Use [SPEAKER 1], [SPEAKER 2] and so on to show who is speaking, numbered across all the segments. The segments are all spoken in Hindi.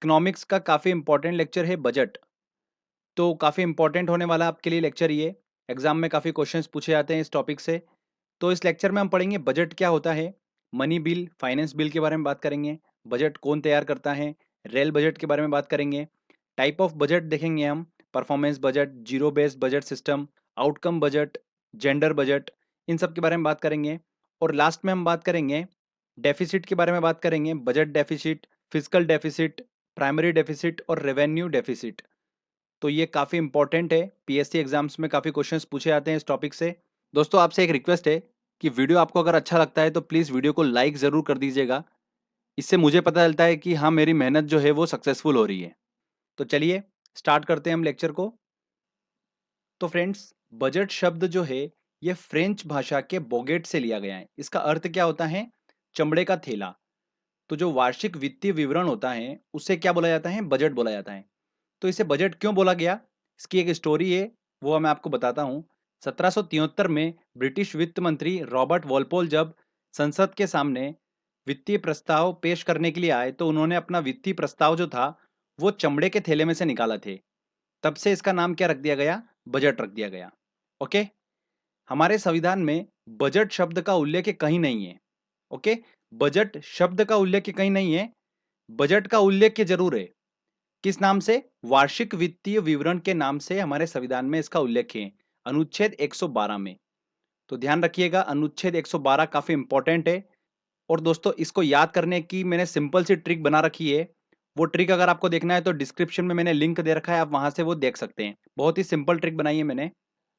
[SPEAKER 1] इकोनॉमिक्स का काफ़ी इंपॉर्टेंट लेक्चर है बजट। तो काफ़ी इंपॉर्टेंट होने वाला आपके लिए लेक्चर ये। एग्जाम में काफ़ी क्वेश्चंस पूछे जाते हैं इस टॉपिक से। तो इस लेक्चर में हम पढ़ेंगे बजट क्या होता है, मनी बिल, फाइनेंस बिल के बारे में बात करेंगे, बजट कौन तैयार करता है, रेल बजट के बारे में बात करेंगे, टाइप ऑफ बजट देखेंगे हम, performance budget, zero based budget system, outcome budget, gender budget, इन सब के बारे में बात करेंगे। और लास्ट में हम बात करेंगे डेफिसिट के बारे में बात करेंगे, budget deficit, physical deficit, primary deficit और रेवेन्यू डेफिसिट। तो ये काफ़ी इंपॉर्टेंट है, पीएससी एग्जाम्स में काफ़ी क्वेश्चंस पूछे जाते हैं इस टॉपिक से। दोस्तों आपसे एक रिक्वेस्ट है कि वीडियो आपको अगर अच्छा लगता है तो प्लीज़ वीडियो को लाइक ज़रूर कर दीजिएगा। इससे मुझे पता चलता है कि हाँ, मेरी मेहनत जो है वो सक्सेसफुल हो रही है। तो चलिए स्टार्ट करते हैं हम लेक्चर को। तो फ्रेंड्स, बजट शब्द जो है ये फ्रेंच भाषा के बोगेट से लिया गया है। इसका अर्थ क्या होता है? चमड़े का थैला। तो जो वार्षिक वित्तीय विवरण होता है उसे क्या बोला जाता है? बजट बोला जाता है। तो इसे बजट क्यों बोला गया? इसकी एक स्टोरी है, वो मैं आपको बताता हूँ। 1773 में ब्रिटिश वित्त मंत्री रॉबर्ट वॉलपोल जब संसद के सामने वित्तीय प्रस्ताव पेश करने के लिए आए तो उन्होंने अपना वित्तीय प्रस्ताव जो था वो चमड़े के थैले में से निकाला थे। तब से इसका नाम क्या रख दिया गया? बजट रख दिया गया। ओके। हमारे संविधान में बजट शब्द का उल्लेख कहीं नहीं है। ओके। बजट शब्द का उल्लेख कहीं नहीं है, बजट का उल्लेख जरूर है। किस नाम से? वार्षिक वित्तीय विवरण के नाम से हमारे संविधान में इसका उल्लेख है, अनुच्छेद 112 में। तो ध्यान रखिएगा, अनुच्छेद 112 काफी इंपॉर्टेंट है। और दोस्तों इसको याद करने की मैंने सिंपल सी ट्रिक बना रखी है। वो ट्रिक अगर आपको देखना है तो डिस्क्रिप्शन में मैंने लिंक दे रखा है, आप वहां से वो देख सकते हैं। बहुत ही सिंपल ट्रिक बनाई है मैंने।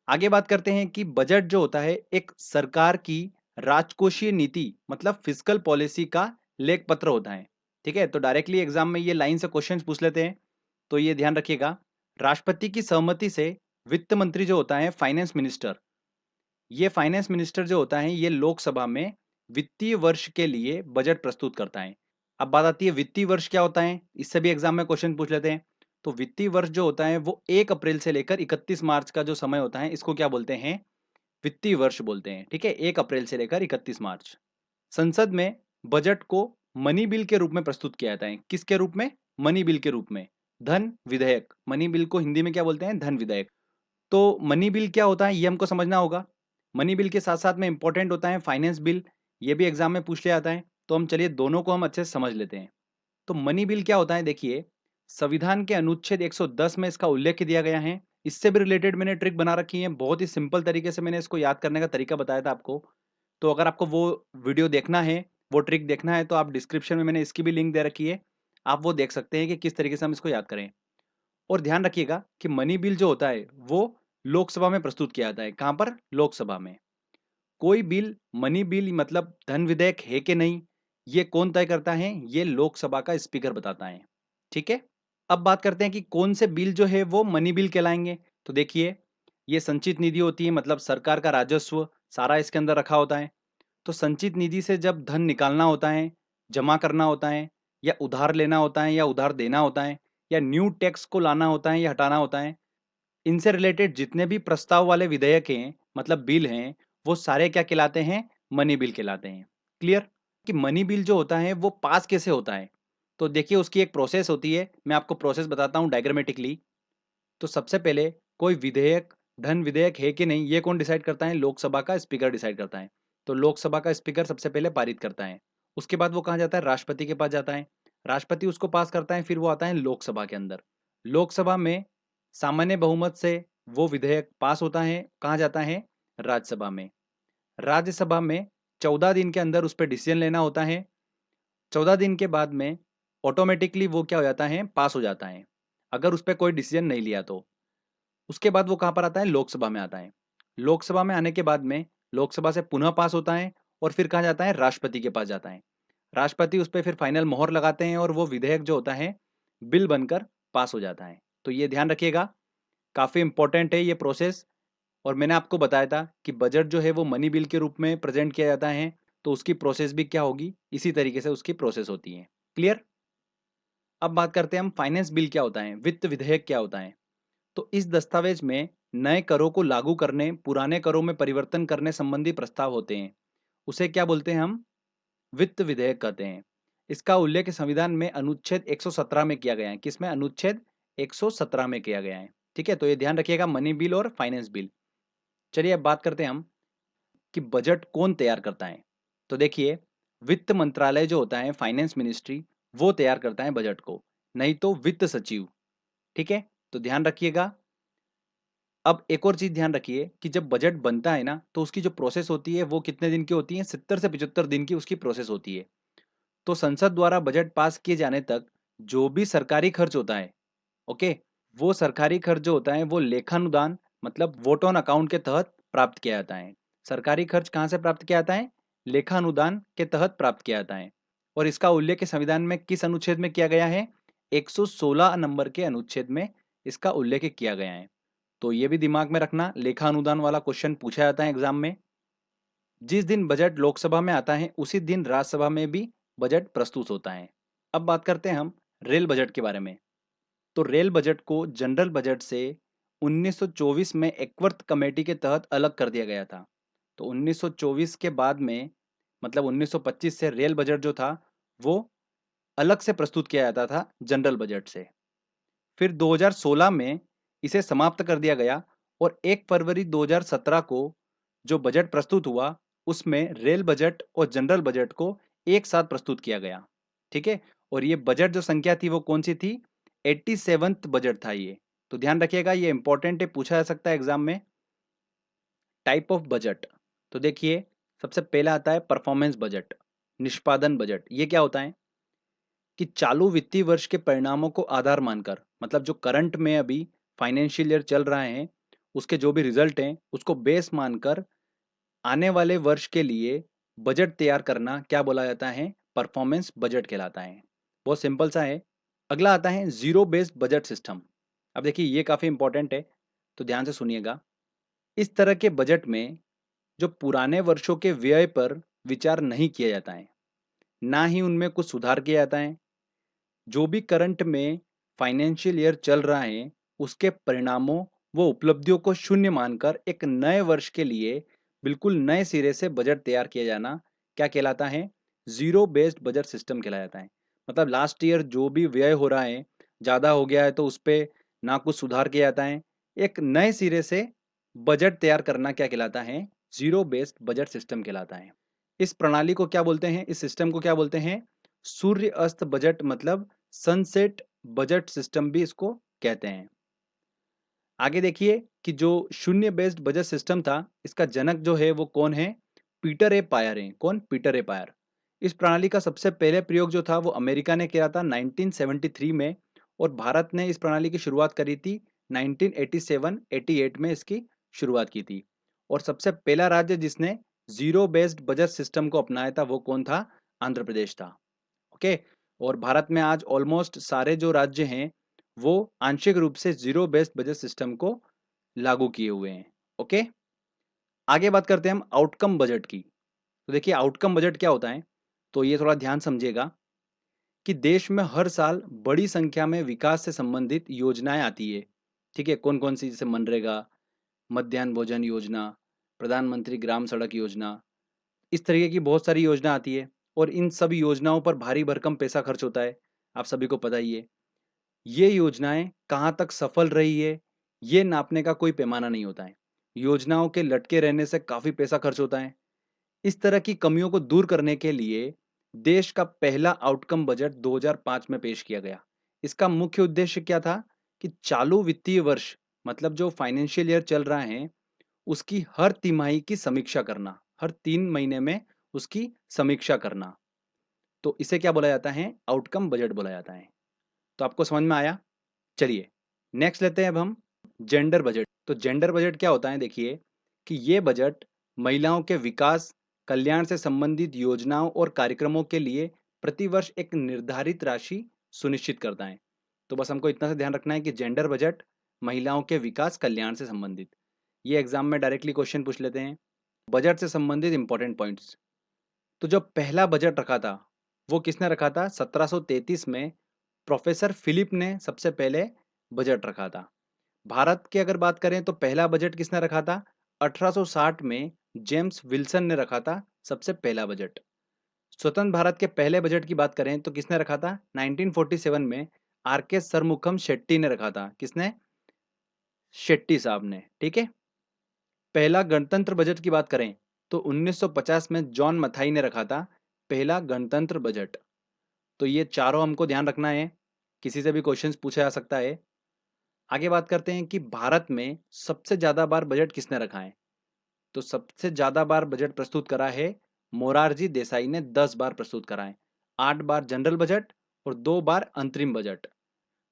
[SPEAKER 1] आगे बात करते हैं कि बजट जो होता है एक सरकार की राजकोषीय नीति मतलब फिस्कल पॉलिसी का लेख पत्र होता है। ठीक है, तो डायरेक्टली एग्जाम में ये लाइन से क्वेश्चन पूछ लेते हैं। तो ये ध्यान रखिएगा, राष्ट्रपति की सहमति से वित्त मंत्री जो होता है फाइनेंस मिनिस्टर, ये फाइनेंस मिनिस्टर जो होता है ये लोकसभा में वित्तीय वर्ष के लिए बजट प्रस्तुत करता है। अब बात आती है वित्तीय वर्ष क्या होता है, इससे भी एग्जाम में क्वेश्चन पूछ लेते हैं। तो वित्तीय वर्ष जो होता है वो 1 अप्रैल से लेकर 31 मार्च का जो समय होता है इसको क्या बोलते हैं? वित्तीय वर्ष बोलते हैं। ठीक है, 1 अप्रैल से लेकर 31 मार्च। संसद में बजट को मनी बिल के रूप में प्रस्तुत किया जाता है। किसके रूप में? मनी बिल के रूप में। धन विधेयक, मनी बिल को हिंदी में क्या बोलते हैं? धन विधेयक। तो मनी बिल क्या होता है ये हमको समझना होगा। मनी बिल के साथ साथ में इंपॉर्टेंट होता है फाइनेंस बिल, ये भी एग्जाम में पूछ लिया जाता है। तो हम चलिए दोनों को हम अच्छे से समझ लेते हैं। तो मनी बिल क्या होता है देखिए, संविधान के अनुच्छेद 110 में इसका उल्लेख दिया गया है। इससे भी रिलेटेड मैंने ट्रिक बना रखी है, बहुत ही सिंपल तरीके से मैंने इसको याद करने का तरीका बताया था आपको। तो अगर आपको वो वीडियो देखना है, वो ट्रिक देखना है तो आप डिस्क्रिप्शन में मैंने इसकी भी लिंक दे रखी है, आप वो देख सकते हैं कि किस तरीके से हम इसको याद करें। और ध्यान रखिएगा कि मनी बिल जो होता है वो लोकसभा में प्रस्तुत किया जाता है। कहां पर? लोकसभा में। कोई बिल मनी बिल मतलब धन विधेयक है कि नहीं, ये कौन तय करता है? ये लोकसभा का स्पीकर बताता है। ठीक है। अब बात करते हैं कि कौन से बिल जो है वो मनी बिल कहलाएंगे। तो देखिए, ये संचित निधि होती है, मतलब सरकार का राजस्व सारा इसके अंदर रखा होता है। तो संचित निधि से जब धन निकालना होता है, जमा करना होता है, या उधार लेना होता है, या उधार देना होता है, या न्यू टैक्स को लाना होता है या हटाना होता है, इनसे रिलेटेड जितने भी प्रस्ताव वाले विधेयक हैं मतलब बिल हैं, वो सारे क्या कहलाते हैं? मनी बिल कहलाते हैं। क्लियर? कि मनी बिल जो होता है वो पास कैसे होता है? तो देखिए उसकी एक प्रोसेस होती है, मैं आपको प्रोसेस बताता हूँ डायग्रामेटिकली। तो सबसे पहले कोई विधेयक धन विधेयक है कि नहीं ये कौन डिसाइड करता है? लोकसभा का स्पीकर डिसाइड करता है। तो लोकसभा का स्पीकर सबसे पहले पारित करता है। उसके बाद वो कहाँ जाता है? राष्ट्रपति के पास जाता है। राष्ट्रपति उसको पास करता है, फिर वो आता है लोकसभा के अंदर। लोकसभा में सामान्य बहुमत से वो विधेयक पास होता है, कहाँ जाता है? राज्यसभा में। राज्यसभा में 14 दिन के अंदर उस पर डिसीजन लेना होता है। 14 दिन के बाद में ऑटोमेटिकली वो क्या हो जाता है? पास हो जाता है, अगर उस पर कोई डिसीजन नहीं लिया तो। उसके बाद वो कहाँ पर आता है? लोकसभा में आता है। लोकसभा में आने के बाद में लोकसभा से पुनः पास होता है और फिर कहाँ जाता है? राष्ट्रपति के पास जाता है। राष्ट्रपति उस पर फिर फाइनल मोहर लगाते हैं और वो विधेयक जो होता है बिल बनकर पास हो जाता है। तो ये ध्यान रखिएगा, काफ़ी इंपॉर्टेंट है ये प्रोसेस। और मैंने आपको बताया था कि बजट जो है वो मनी बिल के रूप में प्रेजेंट किया जाता है, तो उसकी प्रोसेस भी क्या होगी? इसी तरीके से उसकी प्रोसेस होती है। क्लियर? अब बात करते हैं हम फाइनेंस बिल क्या होता है, वित्त विधेयक क्या होता है। तो इस दस्तावेज में नए करों को लागू करने, पुराने करों में परिवर्तन करने संबंधी प्रस्ताव होते हैं। उसे क्या बोलते हैं हम? वित्त विधेयक कहते हैं। इसका उल्लेख संविधान में अनुच्छेद 117 में किया गया है। किसमें? अनुच्छेद 117 में किया गया है। ठीक है, तो ये ध्यान रखिएगा, मनी बिल और फाइनेंस बिल। चलिए अब बात करते हैं हम कि बजट कौन तैयार करता है। तो देखिए, वित्त मंत्रालय जो होता है, फाइनेंस मिनिस्ट्री, वो तैयार करता है बजट को, नहीं तो वित्त सचिव। ठीक है, तो ध्यान रखिएगा। अब एक और चीज ध्यान रखिए कि जब बजट बनता है ना, तो उसकी जो प्रोसेस होती है वो कितने दिन की होती है? 70 से 75 दिन की उसकी प्रोसेस होती है। तो संसद द्वारा बजट पास किए जाने तक जो भी सरकारी खर्च होता है, ओके, वो सरकारी खर्च जो होता है वो लेखानुदान मतलब वोट ऑन अकाउंट के तहत प्राप्त किया जाता है। सरकारी खर्च कहाँ से प्राप्त किया जाता है? लेखानुदान के तहत प्राप्त किया जाता है। और इसका उल्लेख संविधान में किस अनुच्छेद में किया गया है? 116 नंबर के अनुच्छेद में इसका उल्लेख किया गया है। तो ये भी दिमाग में रखना, लेखानुदान वाला क्वेश्चन पूछा जाता है एग्जाम में। जिस दिन बजट लोकसभा में आता है उसी दिन राज्यसभा में भी बजट प्रस्तुत होता है। अब बात करते हैं हम रेल बजट के बारे में। तो रेल बजट को जनरल बजट से 1924 में एकवर्थ कमेटी के तहत अलग कर दिया गया था। तो 1924 के बाद में मतलब 1925 से रेल बजट जो था वो अलग से प्रस्तुत किया जाता था जनरल बजट से। फिर 2016 में इसे समाप्त कर दिया गया और 1 फरवरी 2017 को जो बजट प्रस्तुत हुआ उसमें रेल बजट और जनरल बजट को एक साथ प्रस्तुत किया गया। ठीक है, और ये बजट जो संख्या थी वो कौन सी थी? 87th बजट था ये। तो ध्यान रखिएगा, ये इंपॉर्टेंट है, पूछा जा सकता है एग्जाम में। टाइप ऑफ बजट, तो देखिए सबसे पहला आता है परफॉर्मेंस बजट, निष्पादन बजट। ये क्या होता है कि चालू वित्तीय वर्ष के परिणामों को आधार मानकर, मतलब जो करंट में अभी फाइनेंशियल ईयर चल रहा है उसके जो भी रिजल्ट हैं उसको बेस मानकर आने वाले वर्ष के लिए बजट तैयार करना क्या बोला जाता है? परफॉर्मेंस बजट कहलाता है। बहुत सिंपल सा है। अगला आता है जीरो बेस्ड बजट सिस्टम। अब देखिए ये काफी इंपॉर्टेंट है, तो ध्यान से सुनिएगा। इस तरह के बजट में जो पुराने वर्षों के व्यय पर विचार नहीं किया जाता है, ना ही उनमें कुछ सुधार किया जाता है। जो भी करंट में फाइनेंशियल ईयर चल रहा है उसके परिणामों व उपलब्धियों को शून्य मानकर एक नए वर्ष के लिए बिल्कुल नए सिरे से बजट तैयार किया जाना क्या कहलाता है? जीरो बेस्ड बजट सिस्टम कहलाता है। मतलब लास्ट ईयर जो भी व्यय हो रहा है, ज़्यादा हो गया है तो उस पर ना कुछ सुधार किया जाता है, एक नए सिरे से बजट तैयार करना क्या कहलाता है? जीरो बेस्ड बजट सिस्टम कहलाता है। इस प्रणाली को क्या बोलते हैं? इस सिस्टम को क्या बोलते हैं? सूर्य अस्त बजट मतलब सनसेट बजट सिस्टम भी इसको कहते हैं। आगे देखिए कि जो शून्य बेस्ड बजट सिस्टम था इसका जनक जो है वो कौन है? पीटर ए पायर है। कौन? पीटर ए पायर। इस प्रणाली का सबसे पहले प्रयोग जो था वो अमेरिका ने किया था 1973 में, और भारत ने इस प्रणाली की शुरुआत करी थी 1987-88 में इसकी शुरुआत की थी। और सबसे पहला राज्य जिसने जीरो बेस्ड बजट सिस्टम को अपनाया था वो कौन था? आंध्र प्रदेश था। ओके, और भारत में आज ऑलमोस्ट सारे जो राज्य हैं वो आंशिक रूप से जीरो बेस्ड बजट सिस्टम को लागू किए हुए हैं। ओके, आगे बात करते हैं हम आउटकम बजट की। तो देखिए आउटकम बजट क्या होता है, तो ये थोड़ा ध्यान समझिएगा कि देश में हर साल बड़ी संख्या में विकास से संबंधित योजनाएं आती है। ठीक है, कौन कौन सी? जैसे मनरेगा, मध्याह्न भोजन योजना, प्रधानमंत्री ग्राम सड़क योजना, इस तरीके की बहुत सारी योजना आती है। और इन सब योजनाओं पर भारी भरकम पैसा खर्च होता है, आप सभी को पता ही है। ये योजनाएं कहाँ तक सफल रही है ये नापने का कोई पैमाना नहीं होता है। योजनाओं के लटके रहने से काफी पैसा खर्च होता है। इस तरह की कमियों को दूर करने के लिए देश का पहला आउटकम बजट 2005 में पेश किया गया। इसका मुख्य उद्देश्य क्या था कि चालू वित्तीय वर्ष मतलब जो फाइनेंशियल ईयर चल रहा है उसकी हर तिमाही की समीक्षा करना, हर 3 महीने में उसकी समीक्षा करना। तो इसे क्या बोला जाता है? आउटकम बजट बोला जाता है। तो आपको समझ में आया? चलिए नेक्स्ट लेते हैं अब हम जेंडर बजट। तो जेंडर बजट क्या होता है? देखिए कि ये बजट महिलाओं के विकास कल्याण से संबंधित योजनाओं और कार्यक्रमों के लिए प्रतिवर्ष एक निर्धारित राशि सुनिश्चित करता है। तो बस हमको इतना सा ध्यान रखना है कि जेंडर बजट महिलाओं के विकास कल्याण से संबंधित। ये एग्जाम में डायरेक्टली क्वेश्चन पूछ लेते हैं। बजट से संबंधित इंपॉर्टेंट पॉइंट्स। तो जो पहला बजट रखा था वो किसने रखा था? 1733 में प्रोफेसर फिलिप ने सबसे पहले बजट रखा था। भारत की अगर बात करें तो पहला बजट किसने रखा था? 1860 में जेम्स विल्सन ने रखा था सबसे पहला बजट। स्वतंत्र भारत के पहले बजट की बात करें तो किसने रखा था? 1947 में आर के सरमुखम शेट्टी ने रखा था। किसने? शेट्टी साहब ने। ठीक है। पहला गणतंत्र बजट की बात करें तो 1950 में जॉन मथाई ने रखा था पहला गणतंत्र बजट। तो ये चारों हमको ध्यान रखना है, किसी से भी क्वेश्चंस पूछा जा सकता है। आगे बात करते हैं कि भारत में सबसे ज्यादा बार बजट किसने रखा है? तो सबसे ज्यादा बार बजट प्रस्तुत करा है मोरारजी देसाई ने, 10 बार प्रस्तुत करा है। 8 बार जनरल बजट और 2 बार अंतरिम बजट।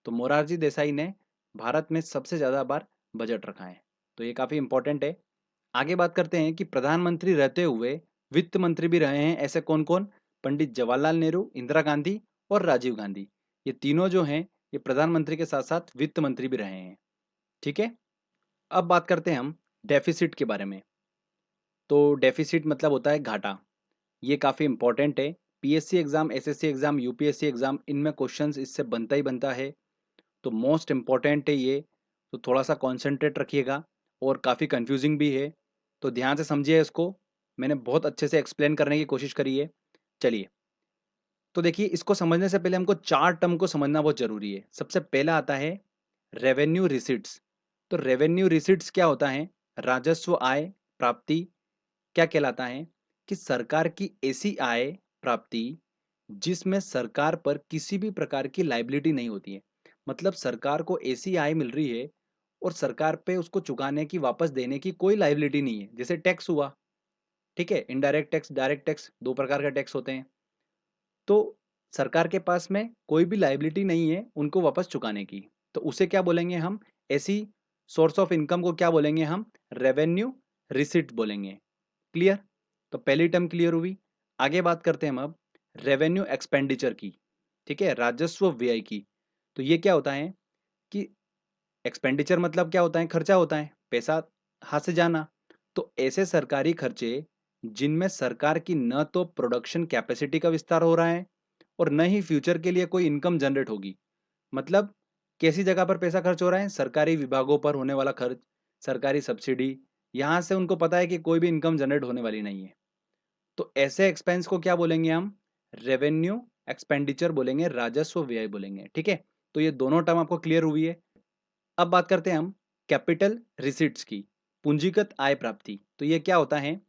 [SPEAKER 1] तो मोरारजी देसाई ने भारत में सबसे ज्यादा बार बजट रखा है। तो ये काफी इंपॉर्टेंट है। आगे बात करते हैं कि प्रधानमंत्री रहते हुए वित्त मंत्री भी रहे हैं ऐसे कौन कौन? पंडित जवाहरलाल नेहरू, इंदिरा गांधी और राजीव गांधी। ये तीनों जो हैं ये प्रधानमंत्री के साथ साथ वित्त मंत्री भी रहे हैं। ठीक है। अब बात करते हैं हम डेफिसिट के बारे में। तो डेफिसिट मतलब होता है घाटा। ये काफ़ी इंपॉर्टेंट है। PSC exam, SSC exam, UPSC exam, इनमें क्वेश्चंस इससे बनता ही बनता है। तो मोस्ट इम्पॉर्टेंट है ये। तो थोड़ा सा कॉन्सेंट्रेट रखिएगा और काफ़ी कंफ्यूजिंग भी है। तो ध्यान से समझिए इसको। मैंने बहुत अच्छे से एक्सप्लेन करने की कोशिश करी है। चलिए, तो देखिए, इसको समझने से पहले हमको चार टर्म को समझना बहुत जरूरी है। सबसे पहला आता है रेवेन्यू रिसिट्स। तो रेवेन्यू रिसिट्स क्या होता है? राजस्व आय प्राप्ति। क्या कहलाता है? कि सरकार की ऐसी आय प्राप्ति जिसमें सरकार पर किसी भी प्रकार की लाइबिलिटी नहीं होती है। मतलब सरकार को ऐसी आय मिल रही है और सरकार पे उसको चुकाने की, वापस देने की कोई लाइबिलिटी नहीं है। जैसे टैक्स हुआ, ठीक है, इनडायरेक्ट टैक्स, डायरेक्ट टैक्स, दो प्रकार का टैक्स होते हैं। तो सरकार के पास में कोई भी लाइबिलिटी नहीं है उनको वापस चुकाने की। तो उसे क्या बोलेंगे हम? ऐसी सोर्स ऑफ इनकम को क्या बोलेंगे हम? रेवेन्यू रिसिट बोलेंगे। क्लियर? तो पहली टर्म क्लियर हुई। आगे बात करते हैं हम अब रेवेन्यू एक्सपेंडिचर की। ठीक है, राजस्व व्यय की। तो ये क्या होता है कि एक्सपेंडिचर मतलब क्या होता है? खर्चा होता है, पैसा हाथ से जाना। तो ऐसे सरकारी खर्चे जिनमें सरकार की न तो प्रोडक्शन कैपेसिटी का विस्तार हो रहा है और न ही फ्यूचर के लिए कोई इनकम जनरेट होगी। मतलब कैसी जगह पर पैसा खर्च हो रहा है? सरकारी विभागों पर होने वाला खर्च, सरकारी सब्सिडी। यहां से उनको पता है कि कोई भी इनकम जनरेट होने वाली नहीं है। तो ऐसे एक्सपेंस को क्या बोलेंगे हम? रेवेन्यू एक्सपेंडिचर बोलेंगे, राजस्व व्यय बोलेंगे। ठीक है। तो ये दोनों टर्म आपको क्लियर हुई है। अब बात करते हैं हम कैपिटल रिसिट्स की, पूंजीगत आय प्राप्ति। तो ये क्या होता है?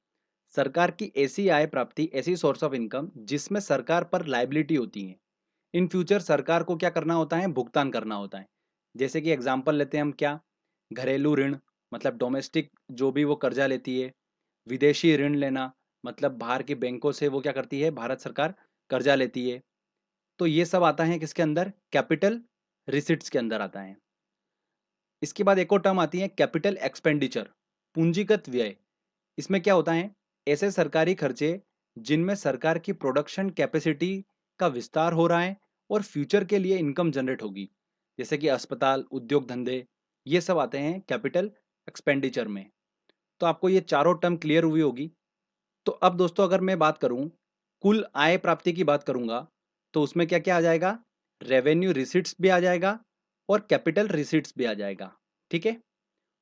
[SPEAKER 1] सरकार की ऐसी आय प्राप्ति, ऐसी सोर्स ऑफ इनकम जिसमें सरकार पर लाइबिलिटी होती है। इन फ्यूचर सरकार को क्या करना होता है? भुगतान करना होता है। जैसे कि एग्जांपल लेते हैं हम, क्या? घरेलू ऋण, मतलब डोमेस्टिक जो भी वो कर्जा लेती है। विदेशी ऋण लेना, मतलब बाहर की बैंकों से वो क्या करती है? भारत सरकार कर्जा लेती है। तो ये सब आता है किसके अंदर? कैपिटल रिसिट्स के अंदर आता है। इसके बाद एक और टर्म आती है कैपिटल एक्सपेंडिचर, पूंजीगत व्यय। इसमें क्या होता है? ऐसे सरकारी खर्चे जिनमें सरकार की प्रोडक्शन कैपेसिटी का विस्तार हो रहा है और फ्यूचर के लिए इनकम जनरेट होगी। जैसे कि अस्पताल, उद्योग धंधे, ये सब आते हैं कैपिटल एक्सपेंडिचर में। तो आपको ये चारों टर्म क्लियर हुई होगी। तो अब दोस्तों, अगर मैं बात करूं, कुल आय प्राप्ति की बात करूंगा, तो उसमें क्या क्या आ जाएगा? रेवेन्यू रिसिट्स भी आ जाएगा और कैपिटल रिसिट्स भी आ जाएगा। ठीक है।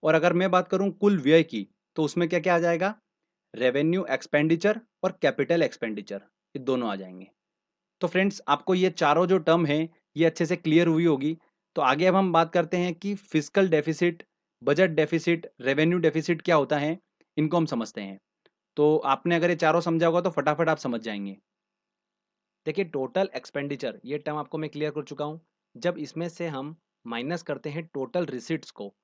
[SPEAKER 1] और अगर मैं बात करूं कुल व्यय की, तो उसमें क्या क्या आ जाएगा? रेवेन्यू एक्सपेंडिचर और कैपिटल एक्सपेंडिचर, ये दोनों आ जाएंगे। तो फ्रेंड्स, आपको ये चारों जो टर्म है ये अच्छे से क्लियर हुई होगी। तो आगे अब हम बात करते हैं कि fiscal deficit, budget deficit, revenue deficit क्या होता है, इनको हम समझते हैं। तो आपने अगर ये चारों समझा होगा तो फटाफट आप समझ जाएंगे। देखिए, टोटल एक्सपेंडिचर, ये टर्म आपको मैं क्लियर कर चुका हूँ। जब इसमें से हम माइनस करते हैं टोटल रिसिट्स को,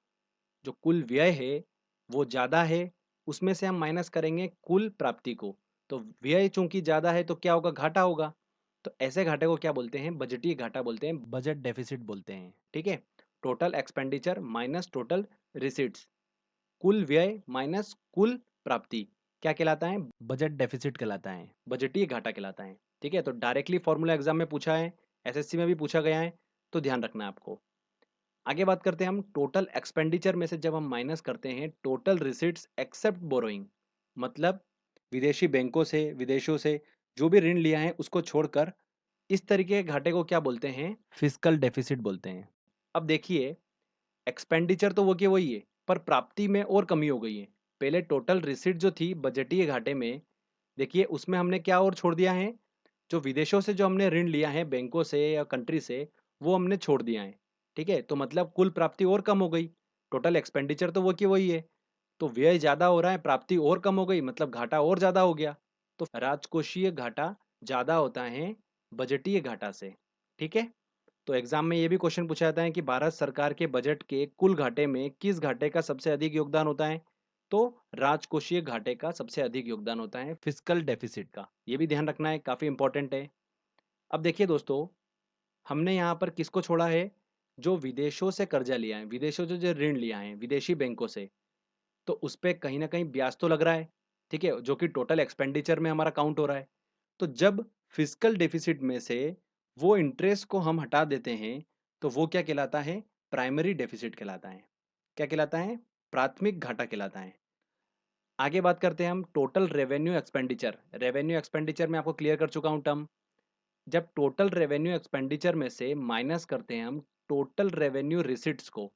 [SPEAKER 1] जो कुल व्यय है वो ज़्यादा है, उसमें से हम माइनस करेंगे कुल प्राप्ति को। तो व्यय चूंकि ज़्यादा है तो क्या होगा? घाटा होगा। तो ऐसे घाटे को क्या बोलते हैं? बजटीय घाटा बोलते हैं, बजट डेफिसिट बोलते हैं। ठीक है। Total expenditure minus total receipts, कुल व्यय माइनस कुल प्राप्ति, क्या कहलाता है? बजट डेफिसिट कहलाता है, बजटीय घाटा कहलाता है। ठीक है। तो डायरेक्टली फॉर्मूला एग्जाम में पूछा है, एसएससी में भी पूछा गया है, तो ध्यान रखना है आपको। आगे बात करते हैं हम टोटल एक्सपेंडिचर में से जब हम माइनस करते हैं टोटल रिसिट्स एक्सेप्ट बोरोइंग, मतलब विदेशी बैंकों से, विदेशों से जो भी ऋण लिया है उसको छोड़कर, इस तरीके के घाटे को क्या बोलते हैं? फिस्कल डेफिसिट बोलते हैं। अब देखिए, एक्सपेंडिचर तो वो के वही है, पर प्राप्ति में और कमी हो गई है। पहले टोटल रिसिट जो थी बजटीय घाटे में, देखिए उसमें हमने क्या और छोड़ दिया है? जो विदेशों से जो हमने ऋण लिया है बैंकों से या कंट्री से, वो हमने छोड़ दिया है। ठीक है, तो मतलब कुल प्राप्ति और कम हो गई। टोटल एक्सपेंडिचर तो वो की वही है, तो व्यय ज़्यादा हो रहा है, प्राप्ति और कम हो गई, मतलब घाटा और ज़्यादा हो गया। तो राजकोषीय घाटा ज़्यादा होता है बजटीय घाटा से। ठीक है, तो एग्जाम में ये भी क्वेश्चन पूछा जाता है कि भारत सरकार के बजट के कुल घाटे में किस घाटे का सबसे अधिक योगदान होता है? तो राजकोषीय घाटे का सबसे अधिक योगदान होता है फिस्कल डेफिसिट का। ये भी ध्यान रखना है, काफ़ी इंपॉर्टेंट है। अब देखिए दोस्तों, हमने यहाँ पर किसको छोड़ा है? जो विदेशों से कर्जा लिया है, विदेशों से जो ऋण लिया है विदेशी बैंकों से, तो उस पे कहीं ना कहीं ब्याज तो लग रहा है। ठीक है, जो कि टोटल एक्सपेंडिचर में हमारा काउंट हो रहा है। तो जब फिस्कल डेफिसिट में से वो इंटरेस्ट को हम हटा देते हैं, तो वो क्या कहलाता है? प्राइमरी डेफिसिट कहलाता है। क्या कहलाता है? प्राथमिक घाटा कहलाता है। आगे बात करते हैं हम total revenue expenditure. Revenue expenditure में आपको क्लियर कर चुका हूं टर्म। जब टोटल रेवेन्यू एक्सपेंडिचर में से माइनस करते हैं हम टोटल रेवेन्यू रिसिट्स को,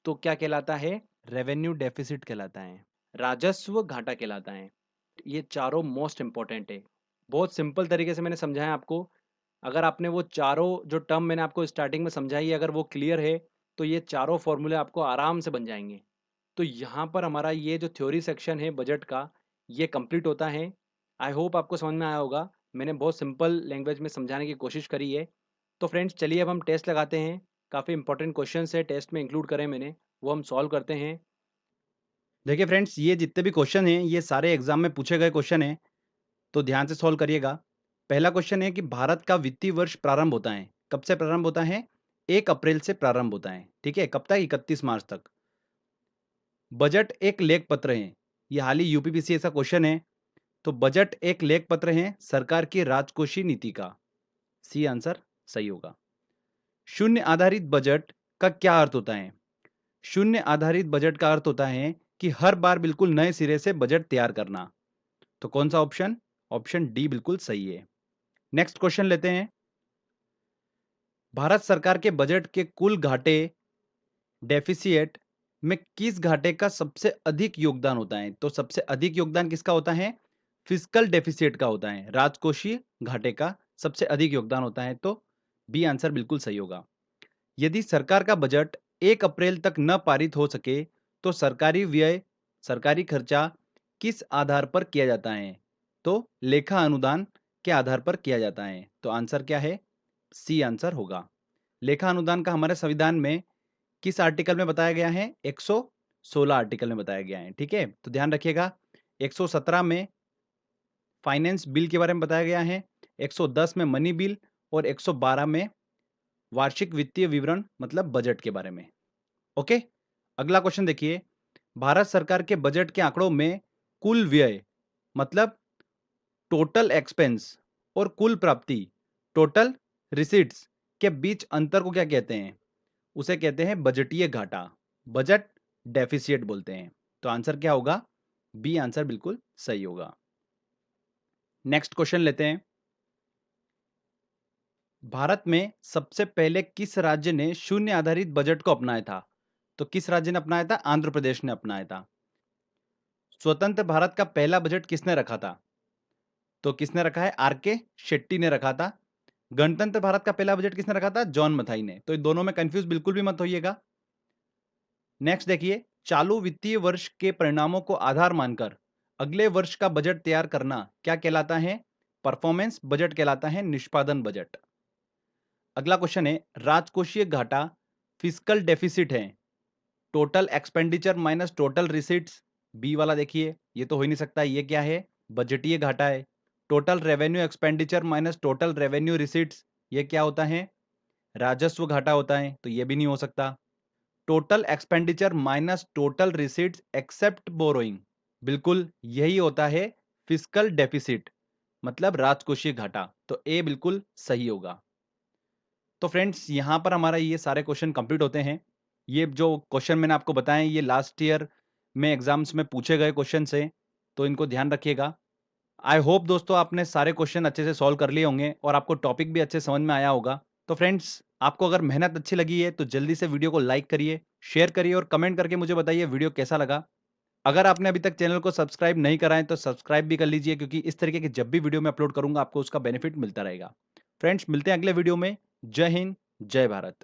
[SPEAKER 1] तो क्या कहलाता है? रेवेन्यू डेफिसिट कहलाता है, राजस्व घाटा कहलाता है। ये चारों मोस्ट इंपॉर्टेंट है। बहुत सिंपल तरीके से मैंने समझाया आपको। अगर आपने वो चारों जो टर्म मैंने आपको स्टार्टिंग में समझाई है, अगर वो क्लियर है, तो ये चारों फॉर्मूले आपको आराम से बन जाएंगे। तो यहाँ पर हमारा ये जो थ्योरी सेक्शन है बजट का, ये कंप्लीट होता है। आई होप आपको समझ में आया होगा। मैंने बहुत सिंपल लैंग्वेज में समझाने की कोशिश करी है। तो फ्रेंड्स चलिए अब हम टेस्ट लगाते हैं। काफ़ी इंपॉर्टेंट क्वेश्चन है, टेस्ट में इंक्लूड करें मैंने, वो हम सॉल्व करते हैं। देखिए फ्रेंड्स, ये जितने भी क्वेश्चन हैं ये सारे एग्जाम में पूछे गए क्वेश्चन हैं, तो ध्यान से सॉल्व करिएगा। पहला क्वेश्चन है कि भारत का वित्तीय वर्ष प्रारंभ होता है, कब से प्रारंभ होता है? 1 अप्रैल से प्रारंभ होता है। ठीक है, कब तक? 31 मार्च तक। बजट एक लेख पत्र है, ये हाल ही यूपीपीसी ऐसा क्वेश्चन है। तो बजट एक लेख पत्र है सरकार की राजकोषीय नीति का। सी आंसर सही होगा। शून्य आधारित बजट का क्या अर्थ होता है? शून्य आधारित बजट का अर्थ होता है कि हर बार बिल्कुल नए सिरे से बजट तैयार करना। तो कौन सा ऑप्शन? ऑप्शन डी बिल्कुल सही है। नेक्स्ट क्वेश्चन लेते हैं। भारत सरकार के बजट के कुल घाटे डेफिसिएट में किस घाटे का सबसे अधिक योगदान होता है? तो सबसे अधिक योगदान किसका होता है? फिस्कल डेफिसिएट का होता है, राजकोषीय घाटे का सबसे अधिक योगदान होता है। तो बी आंसर बिल्कुल सही होगा। यदि सरकार का बजट 1 अप्रैल तक न पारित हो सके, तो सरकारी व्यय, सरकारी खर्चा किस आधार पर किया जाता है? तो लेखा अनुदान के आधार पर किया जाता है। तो आंसर क्या है? सी आंसर होगा। लेखा अनुदान का हमारे संविधान में किस आर्टिकल में बताया गया है? 116 आर्टिकल में बताया गया है। ठीक है, तो ध्यान रखिएगा। 117 में फाइनेंस बिल के बारे में बताया गया है, 110 में मनी बिल और 112 में वार्षिक वित्तीय विवरण मतलब बजट के बारे में। ओके, अगला क्वेश्चन देखिए। भारत सरकार के बजट के आंकड़ों में कुल व्यय मतलब टोटल एक्सपेंस और कुल प्राप्ति टोटल रिसीट्स के बीच अंतर को क्या कहते हैं? उसे कहते हैं बजटीय घाटा, बजट डेफिसिट बोलते हैं। तो आंसर क्या होगा? बी आंसर बिल्कुल सही होगा। नेक्स्ट क्वेश्चन लेते हैं। भारत में सबसे पहले किस राज्य ने शून्य आधारित बजट को अपनाया था? तो किस राज्य ने अपनाया था? आंध्र प्रदेश ने अपनाया था। स्वतंत्र भारत का पहला बजट किसने रखा था? तो किसने रखा है? आर के शेट्टी ने रखा था। गणतंत्र भारत का पहला बजट किसने रखा था? जॉन मथाई ने। तो इन दोनों में कंफ्यूज बिल्कुल भी मत होइएगा। नेक्स्ट देखिए, चालू वित्तीय वर्ष के परिणामों को आधार मानकर अगले वर्ष का बजट तैयार करना क्या कहलाता है? परफॉर्मेंस बजट कहलाता है, निष्पादन बजट। अगला क्वेश्चन है, राजकोषीय घाटा फिस्कल डेफिसिट है, total expenditure minus total receipts. B वाला देखिए, ये तो हो ही नहीं सकता। ये क्या है? बजटीय घाटा है। Total revenue expenditure minus total revenue receipts, ये क्या होता है? राजस्व घाटा होता है। तो ये भी नहीं हो सकता। Total expenditure minus total receipts except borrowing, बिल्कुल यही होता है फिस्कल डेफिसिट मतलब राजकोषीय घाटा। तो ए बिल्कुल सही होगा। तो फ्रेंड्स, यहां पर हमारा ये सारे क्वेश्चन कंप्लीट होते हैं। ये जो क्वेश्चन मैंने आपको बताए ये लास्ट ईयर में एग्जाम्स में पूछे गए क्वेश्चन से, तो इनको ध्यान रखिएगा। आई होप दोस्तों आपने सारे क्वेश्चन अच्छे से सॉल्व कर लिए होंगे और आपको टॉपिक भी अच्छे समझ में आया होगा। तो फ्रेंड्स, आपको अगर मेहनत अच्छी लगी है तो जल्दी से वीडियो को लाइक करिए, शेयर करिए और कमेंट करके मुझे बताइए वीडियो कैसा लगा। अगर आपने अभी तक चैनल को सब्सक्राइब नहीं करा है तो सब्सक्राइब भी कर लीजिए, क्योंकि इस तरीके की जब भी वीडियो मैं अपलोड करूँगा आपको उसका बेनिफिट मिलता रहेगा। फ्रेंड्स, मिलते हैं अगले वीडियो में। जय हिंद, जय भारत।